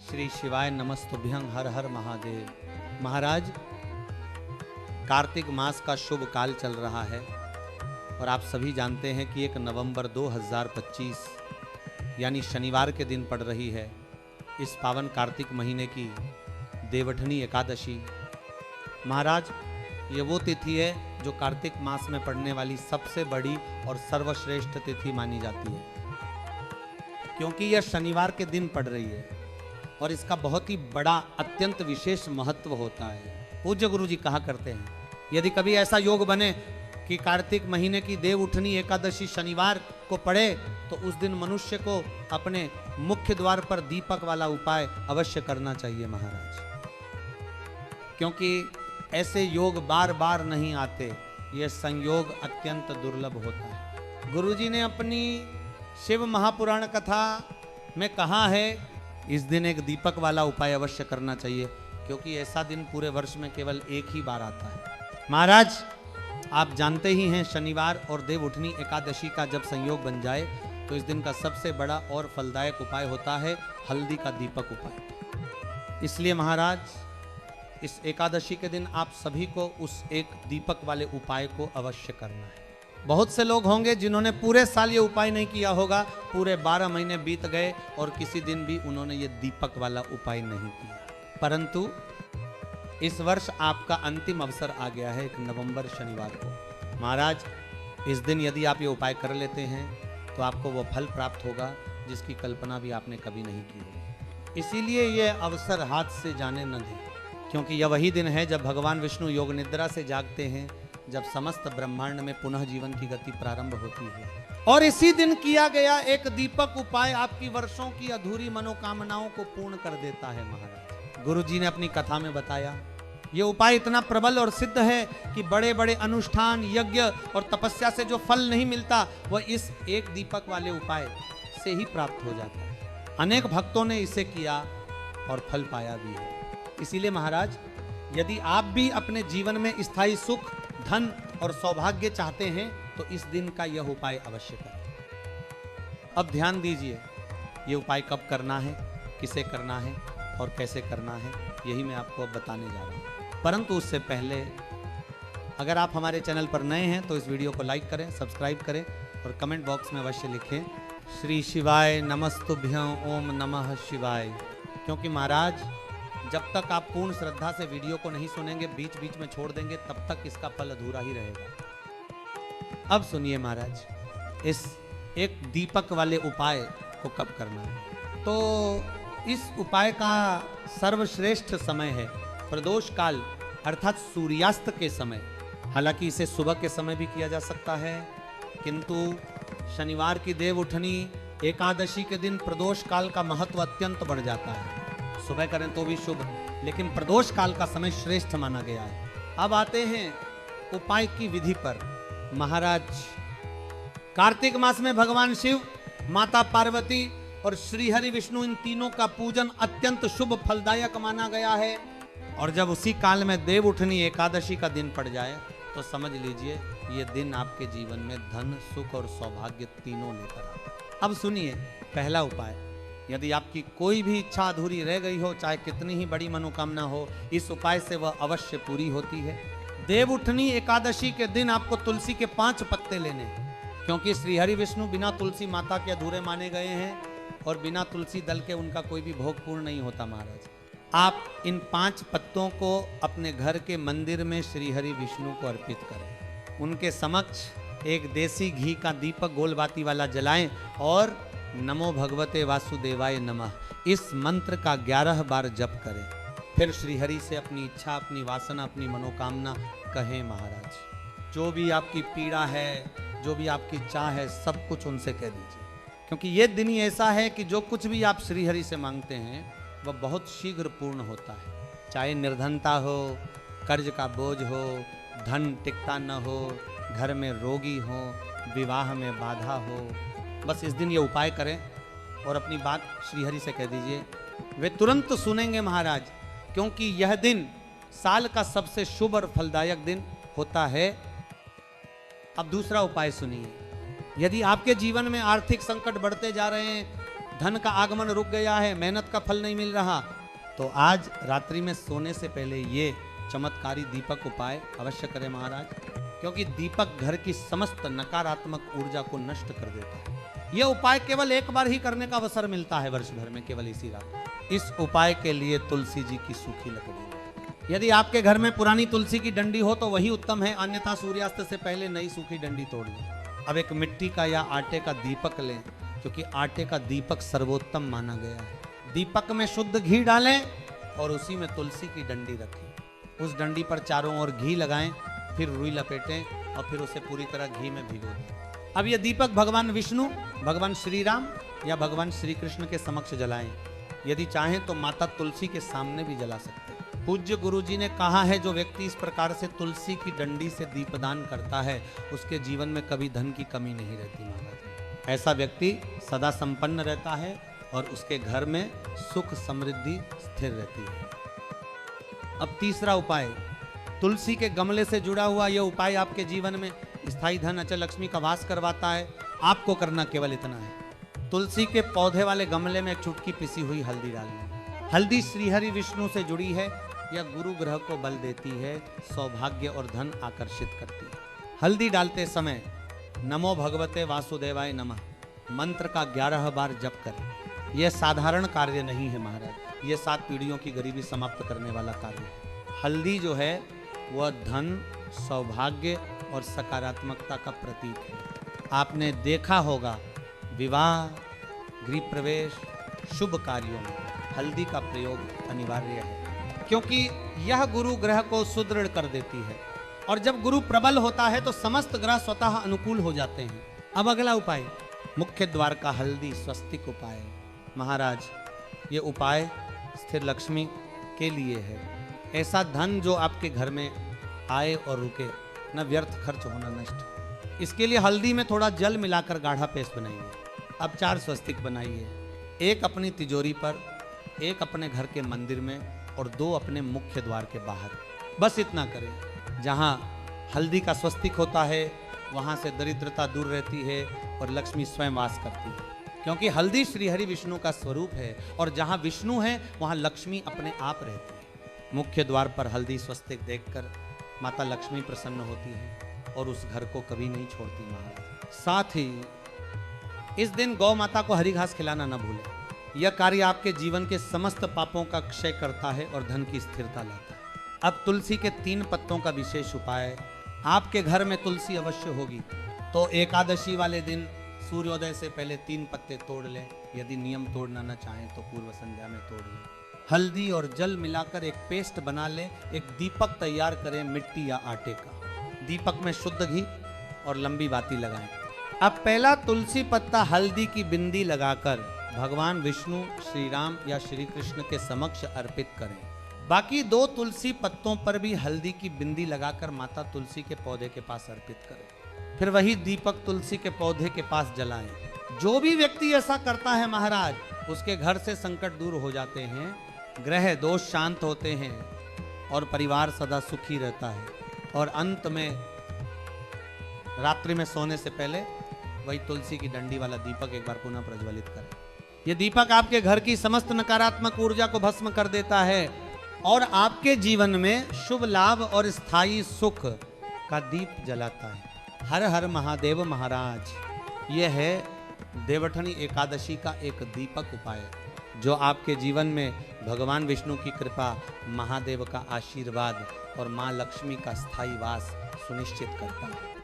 श्री शिवाय नमस्तुभ्यं हर हर महादेव। महाराज, कार्तिक मास का शुभ काल चल रहा है और आप सभी जानते हैं कि 1 नवंबर 2025 यानी शनिवार के दिन पड़ रही है इस पावन कार्तिक महीने की देवउठनी एकादशी। महाराज, ये वो तिथि है जो कार्तिक मास में पड़ने वाली सबसे बड़ी और सर्वश्रेष्ठ तिथि मानी जाती है, क्योंकि यह शनिवार के दिन पड़ रही है और इसका बहुत ही बड़ा अत्यंत विशेष महत्व होता है। पूज्य गुरु जी कहा करते हैं, यदि कभी ऐसा योग बने कि कार्तिक महीने की देवउठनी एकादशी शनिवार को पड़े तो उस दिन मनुष्य को अपने मुख्य द्वार पर दीपक वाला उपाय अवश्य करना चाहिए महाराज, क्योंकि ऐसे योग बार बार नहीं आते, यह संयोग अत्यंत दुर्लभ होता है। गुरुजी ने अपनी शिव महापुराण कथा में कहा है इस दिन एक दीपक वाला उपाय अवश्य करना चाहिए, क्योंकि ऐसा दिन पूरे वर्ष में केवल एक ही बार आता है। महाराज, आप जानते ही हैं शनिवार और देवउठनी एकादशी का जब संयोग बन जाए तो इस दिन का सबसे बड़ा और फलदायक उपाय होता है हल्दी का दीपक उपाय। इसलिए महाराज, इस एकादशी के दिन आप सभी को उस एक दीपक वाले उपाय को अवश्य करना है। बहुत से लोग होंगे जिन्होंने पूरे साल ये उपाय नहीं किया होगा, पूरे 12 महीने बीत गए और किसी दिन भी उन्होंने ये दीपक वाला उपाय नहीं किया, परंतु इस वर्ष आपका अंतिम अवसर आ गया है 1 नवंबर शनिवार को। महाराज, इस दिन यदि आप ये उपाय कर लेते हैं तो आपको वो फल प्राप्त होगा जिसकी कल्पना भी आपने कभी नहीं की होगी। इसीलिए ये अवसर हाथ से जाने न दें, क्योंकि यह वही दिन है जब भगवान विष्णु योग निद्रा से जागते हैं, जब समस्त ब्रह्मांड में पुनः जीवन की गति प्रारंभ होती है। और इसी दिन किया गया एक दीपक उपाय आपकी वर्षों की अधूरी मनोकामनाओं को पूर्ण कर देता है। महाराज, गुरु जी ने अपनी कथा में बताया, यह उपाय इतना प्रबल और सिद्ध है कि बड़े बड़े अनुष्ठान, यज्ञ और तपस्या से जो फल नहीं मिलता वह इस एक दीपक वाले उपाय से ही प्राप्त हो जाता है। अनेक भक्तों ने इसे किया और फल पाया भी है। इसीलिए महाराज, यदि आप भी अपने जीवन में स्थायी सुख, धन और सौभाग्य चाहते हैं तो इस दिन का यह उपाय अवश्य करें। अब ध्यान दीजिए, यह उपाय कब करना है, किसे करना है और कैसे करना है, यही मैं आपको अब बताने जा रहा हूं। परंतु उससे पहले अगर आप हमारे चैनल पर नए हैं तो इस वीडियो को लाइक करें, सब्सक्राइब करें और कमेंट बॉक्स में अवश्य लिखें श्री शिवाय नमस्तुभ्यं ओम नमः शिवाय। क्योंकि महाराज, जब तक आप पूर्ण श्रद्धा से वीडियो को नहीं सुनेंगे, बीच बीच में छोड़ देंगे, तब तक इसका फल अधूरा ही रहेगा। अब सुनिए महाराज, इस एक दीपक वाले उपाय को कब करना है। तो इस उपाय का सर्वश्रेष्ठ समय है प्रदोष काल, अर्थात सूर्यास्त के समय। हालांकि इसे सुबह के समय भी किया जा सकता है, किंतु शनिवार की देवउठनी एकादशी के दिन प्रदोष काल का महत्व अत्यंत बढ़ जाता है। सुबह करें तो भी शुभ, लेकिन प्रदोष काल का समय श्रेष्ठ माना गया है। अब आते हैं उपाय की विधि पर। महाराज, कार्तिक मास में भगवान शिव, माता पार्वती और श्री हरि विष्णु, इन तीनों का पूजन अत्यंत शुभ फलदायक माना गया है। और जब उसी काल में देवउठनी एकादशी का दिन पड़ जाए तो समझ लीजिए ये दिन आपके जीवन में धन, सुख और सौभाग्य तीनों लेकर आता है। अब सुनिए पहला उपाय। यदि आपकी कोई भी इच्छा अधूरी रह गई हो, चाहे कितनी ही बड़ी मनोकामना हो, इस उपाय से वह अवश्य पूरी होती है। देवउठनी एकादशी के दिन आपको तुलसी के 5 पत्ते लेने, क्योंकि श्री हरि विष्णु बिना तुलसी माता के अधूरे माने गए हैं और बिना तुलसी दल के उनका कोई भी भोग पूर्ण नहीं होता। महाराज, आप इन 5 पत्तों को अपने घर के मंदिर में श्री हरि विष्णु को अर्पित करें। उनके समक्ष एक देसी घी का दीपक गोलबाती वाला जलाएं और नमो भगवते वासुदेवाय नमः इस मंत्र का 11 बार जप करें। फिर श्री हरि से अपनी इच्छा, अपनी वासना, अपनी मनोकामना कहें। महाराज, जो भी आपकी पीड़ा है, जो भी आपकी चाह है, सब कुछ उनसे कह दीजिए, क्योंकि ये दिन ही ऐसा है कि जो कुछ भी आप श्री हरि से मांगते हैं वह बहुत शीघ्र पूर्ण होता है। चाहे निर्धनता हो, कर्ज का बोझ हो, धन टिकता न हो, घर में रोगी हो, विवाह में बाधा हो, बस इस दिन ये उपाय करें और अपनी बात श्रीहरि से कह दीजिए, वे तुरंत सुनेंगे महाराज, क्योंकि यह दिन साल का सबसे शुभ और फलदायक दिन होता है। अब दूसरा उपाय सुनिए। यदि आपके जीवन में आर्थिक संकट बढ़ते जा रहे हैं, धन का आगमन रुक गया है, मेहनत का फल नहीं मिल रहा, तो आज रात्रि में सोने से पहले ये चमत्कारी दीपक उपाय अवश्य करें महाराज, क्योंकि दीपक घर की समस्त नकारात्मक ऊर्जा को नष्ट कर देता है। यह उपाय केवल एक बार ही करने का अवसर मिलता है वर्ष भर में, केवल इसी रात। इस उपाय के लिए तुलसी जी की सूखी लकड़ी, यदि आपके घर में पुरानी तुलसी की डंडी हो तो वही उत्तम है, अन्यथा सूर्यास्त से पहले नई सूखी डंडी तोड़ लें। अब एक मिट्टी का या आटे का दीपक लें, क्योंकि आटे का दीपक सर्वोत्तम माना गया है। दीपक में शुद्ध घी डालें और उसी में तुलसी की डंडी रखें। उस डंडी पर चारों ओर घी लगाएं, फिर रुई लपेटें और फिर उसे पूरी तरह घी में भिगो दें। अब यह दीपक भगवान विष्णु, भगवान श्री राम या भगवान श्री कृष्ण के समक्ष जलाएं। यदि चाहें तो माता तुलसी के सामने भी जला सकते हैं। पूज्य गुरु जी ने कहा है, जो व्यक्ति इस प्रकार से तुलसी की डंडी से दीपदान करता है उसके जीवन में कभी धन की कमी नहीं रहती महाराज। ऐसा व्यक्ति सदा संपन्न रहता है और उसके घर में सुख समृद्धि स्थिर रहती है। अब तीसरा उपाय, तुलसी के गमले से जुड़ा हुआ यह उपाय आपके जीवन में स्थायी धन अचल लक्ष्मी का वास करवाता है। आपको करना केवल इतना है, तुलसी के पौधे वाले गमले में एक चुटकी पिसी हुई हल्दी डालनी। हल्दी श्रीहरि विष्णु से जुड़ी है, यह गुरु ग्रह को बल देती है, सौभाग्य और धन आकर्षित करती है। हल्दी डालते समय नमो भगवते वासुदेवाय नमः मंत्र का 11 बार जप करें। यह साधारण कार्य नहीं है महाराज, यह 7 पीढ़ियों की गरीबी समाप्त करने वाला कार्य है। हल्दी जो है वह धन, सौभाग्य और सकारात्मकता का प्रतीक है। आपने देखा होगा विवाह, गृह प्रवेश, शुभ कार्यों में हल्दी का प्रयोग अनिवार्य है, क्योंकि यह गुरु ग्रह को सुदृढ़ कर देती है। और जब गुरु प्रबल होता है तो समस्त ग्रह स्वतः अनुकूल हो जाते हैं। अब अगला उपाय, मुख्य द्वार का हल्दी स्वस्तिक उपाय। महाराज ये उपाय स्थिर लक्ष्मी के लिए है। ऐसा धन जो आपके घर में आए और रुके, न व्यर्थ खर्च होना नष्ट। इसके लिए हल्दी में थोड़ा जल मिलाकर गाढ़ा पेस्ट बनाइए। अब 4 स्वस्तिक बनाइए, एक अपनी तिजोरी पर, एक अपने घर के मंदिर में और 2 अपने मुख्य द्वार के बाहर। बस इतना करें। जहाँ हल्दी का स्वस्तिक होता है वहाँ से दरिद्रता दूर रहती है और लक्ष्मी स्वयं वास करती है, क्योंकि हल्दी श्रीहरि विष्णु का स्वरूप है और जहाँ विष्णु है वहाँ लक्ष्मी अपने आप रहती है। मुख्य द्वार पर हल्दी स्वस्तिक देखकर माता लक्ष्मी प्रसन्न होती है और उस घर को कभी नहीं छोड़ती महाराज। साथ ही इस दिन गौ माता को हरी घास खिलाना न भूलें। यह कार्य आपके जीवन के समस्त पापों का क्षय करता है और धन की स्थिरता लाता है। अब तुलसी के 3 पत्तों का विशेष उपाय। आपके घर में तुलसी अवश्य होगी तो एकादशी वाले दिन सूर्योदय से पहले 3 पत्ते तोड़ लें। यदि नियम तोड़ना न चाहें तो पूर्व संध्या में तोड़ लें। हल्दी और जल मिलाकर एक पेस्ट बना लें। एक दीपक तैयार करें मिट्टी या आटे का। दीपक में शुद्ध घी और लंबी बाती लगाएं। अब पहला तुलसी पत्ता हल्दी की बिंदी लगाकर भगवान विष्णु, श्री राम या श्री कृष्ण के समक्ष अर्पित करें। बाकी 2 तुलसी पत्तों पर भी हल्दी की बिंदी लगाकर माता तुलसी के पौधे के पास अर्पित करें। फिर वही दीपक तुलसी के पौधे के पास जलाएं। जो भी व्यक्ति ऐसा करता है महाराज, उसके घर से संकट दूर हो जाते हैं, ग्रह दोष शांत होते हैं और परिवार सदा सुखी रहता है। और अंत में रात्रि में सोने से पहले वही तुलसी की डंडी वाला दीपक एक बार पुनः प्रज्वलित करें। यह दीपक आपके घर की समस्त नकारात्मक ऊर्जा को भस्म कर देता है और आपके जीवन में शुभ लाभ और स्थायी सुख का दीप जलाता है। हर हर महादेव महाराज। यह है देवठनी एकादशी का एक दीपक उपाय, जो आपके जीवन में भगवान विष्णु की कृपा, महादेव का आशीर्वाद और माँ लक्ष्मी का स्थायी वास सुनिश्चित करता है।